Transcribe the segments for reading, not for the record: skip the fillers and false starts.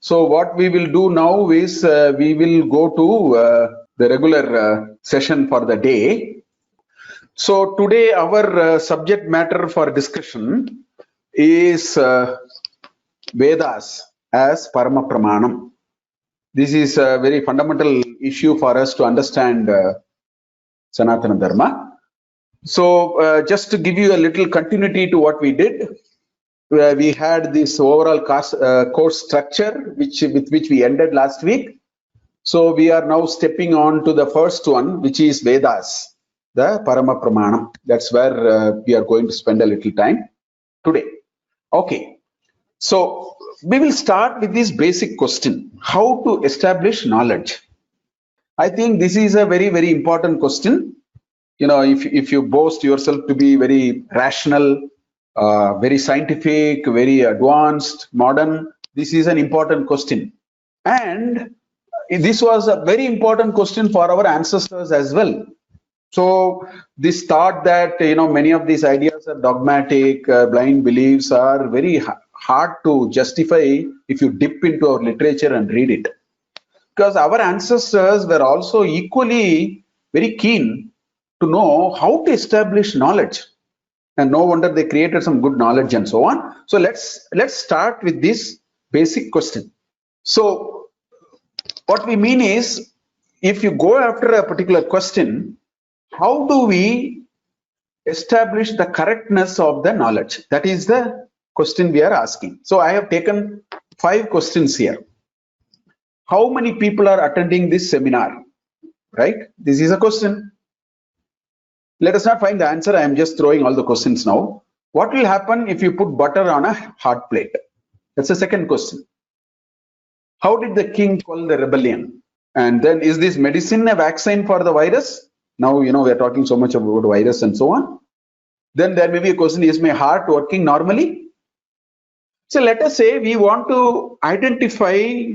So what we will do now is we will go to the regular session for the day. So today our subject matter for discussion is Vedas as Parama Pramanam. This is a very fundamental issue for us to understand Sanatana Dharma. So just to give you a little continuity to what we did, we had this overall course structure with which we ended last week. So we are now stepping on to the first one, which is Vedas, the Parama Pramanam. That's where we are going to spend a little time today. Okay, so we will start with this basic question: how to establish knowledge? I think this is a very, very important question. You know, if you boast yourself to be very rational, very scientific, very advanced, modern, this is an important question. And this was a very important question for our ancestors as well. So this thought that, you know, many of these ideas are dogmatic, blind beliefs are very hard to justify if you dip into our literature and read it. Because our ancestors were also equally very keen to know how to establish knowledge. And no wonder they created some good knowledge and so on. So let's start with this basic question. So what we mean is, if you go after a particular question, how do we establish the correctness of the knowledge? That is the question we are asking. So I have taken 5 questions here. How many people are attending this seminar? Right? This is a question. Let us not find the answer. I am just throwing all the questions now. What will happen if you put butter on a hot plate? That's the second question. How did the king quell the rebellion? And then, is this medicine a vaccine for the virus? Now, you know, we are talking so much about virus and so on. Then there may be a question, is my heart working normally? So let us say we want to identify.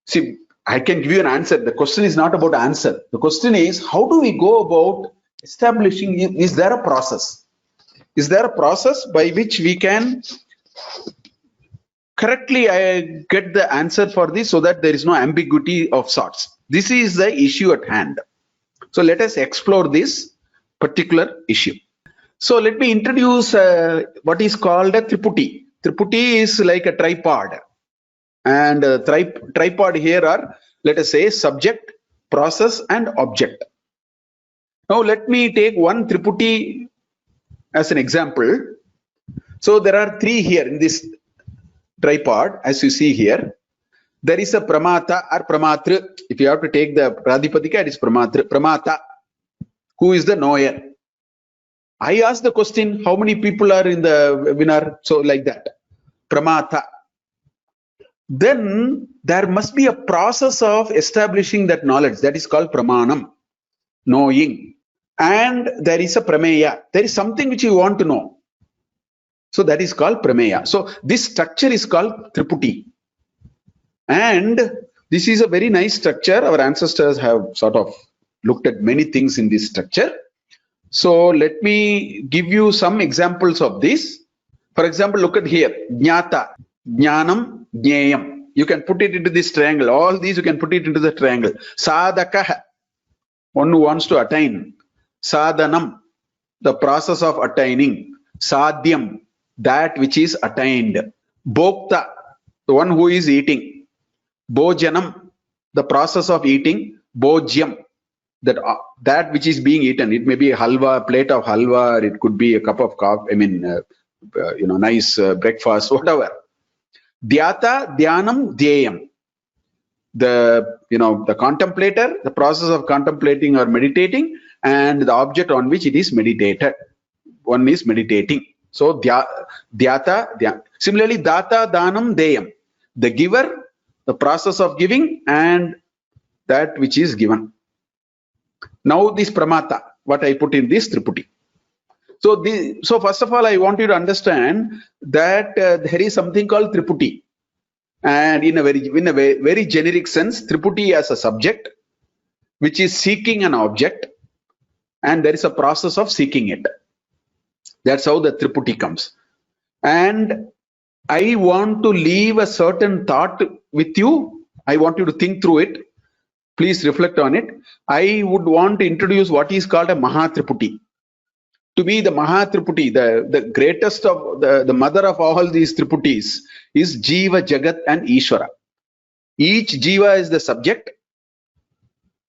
See, I can give you an answer. The question is not about answer. The question is, how do we go about establishing, is there a process? Is there a process by which we can correctly get the answer for this so that there is no ambiguity of sorts? This is the issue at hand. So let us explore this particular issue. So let me introduce what is called a Triputi. Triputi is like a tripod. And tripod here are, let us say, subject, process, and object. Now let me take one Triputi as an example. So there are 3 here in this tripod, as you see here. There is a Pramata or Pramatra. If you have to take the Pradipadika, it is Pramata, who is the knower. I asked the question, how many people are in the webinar? So like that, Pramata. Then there must be a process of establishing that knowledge. That is called Pramanam, knowing. And there is a Prameya. There is something which you want to know. So that is called Prameya. So this structure is called Triputi. And this is a very nice structure. Our ancestors have sort of looked at many things in this structure. So let me give you some examples of this. For example, look at here. Jnata, Jnanam, Jneyam. You can put it into this triangle. All these you can put it into the triangle. Sadaka, one who wants to attain. Sadhanam, the process of attaining. Sadhyam, that which is attained. Bhokta, the one who is eating. Bhojanam, the process of eating. Bhojyam, that which is being eaten. It may be a halwa, a plate of halwa, or it could be a cup of coffee. I mean, nice breakfast, whatever. Dhyata, Dhyanam, Dhyayam. The contemplator, the process of contemplating or meditating, and the object on which it is meditated. One is meditating. So Dhyata. Similarly, Data, Dhanam, Deyam. The giver, the process of giving, and that which is given. Now this Pramata, what I put in this Triputi. So first of all, I want you to understand that there is something called Triputi. And in a very generic sense, Triputi as a subject, which is seeking an object, and there is a process of seeking it. That's how the Triputi comes. And I want to leave a certain thought with you. I want you to think through it. Please reflect on it. I would want to introduce what is called a Mahatriputi. To me, the Mahatriputi, the greatest of the mother of all these Triputis is Jiva, Jagat and Ishvara. Each Jiva is the subject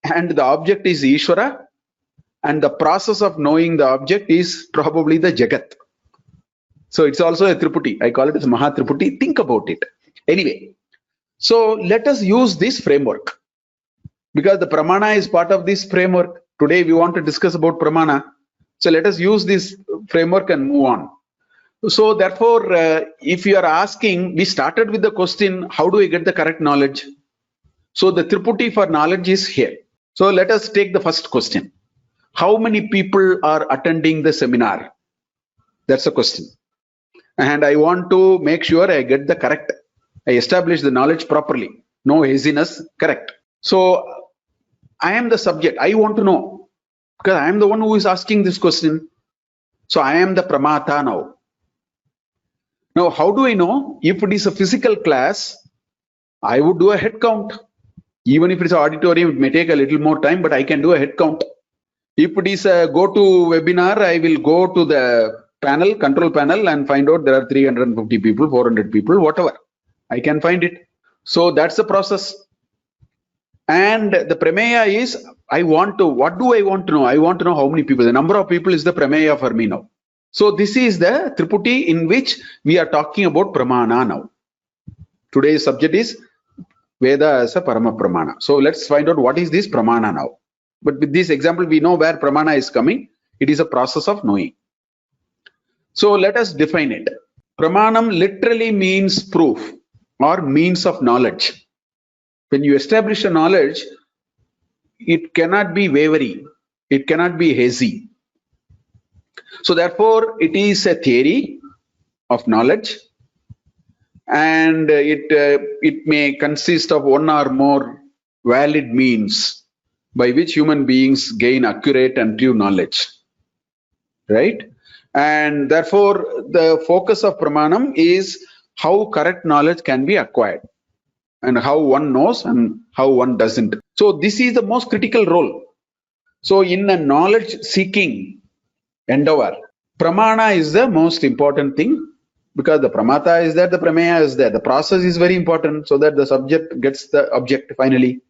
and the object is Ishvara, and the process of knowing the object is probably the Jagat. So it's also a Triputi. I call it as Mahatriputi. Think about it. Anyway, so let us use this framework because the Pramana is part of this framework. Today we want to discuss about Pramana. So let us use this framework and move on. So therefore, if you are asking, we started with the question, how do I get the correct knowledge? So the Triputi for knowledge is here. So let us take the first question. How many people are attending the seminar? That's a question. And I want to make sure I get the correct, I establish the knowledge properly. No haziness, correct. So I am the subject. I want to know because I am the one who is asking this question. So I am the Pramata now. Now, how do I know? If it is a physical class, I would do a head count. Even if it's an auditorium, it may take a little more time, but I can do a head count. If it is a go-to webinar, I will go to the panel, control panel, and find out there are 350 people, 400 people, whatever. I can find it. So that's the process. And the Prameya is, what do I want to know? I want to know how many people. The number of people is the Prameya for me now. So this is the Triputi in which we are talking about Pramana now. Today's subject is Veda as a Parama Pramana. So let's find out what is this Pramana now. But with this example, we know where Pramana is coming. It is a process of knowing. So let us define it. Pramanam literally means proof or means of knowledge. When you establish a knowledge, it cannot be wavering. It cannot be hazy. So therefore, it is a theory of knowledge, and it may consist of one or more valid means by which human beings gain accurate and true knowledge, right? And therefore, the focus of Pramanam is how correct knowledge can be acquired and how one knows and how one doesn't. So this is the most critical role. So in a knowledge seeking endeavor, Pramana is the most important thing because the Pramata is there, the Prameya is there. The process is very important so that the subject gets the object finally.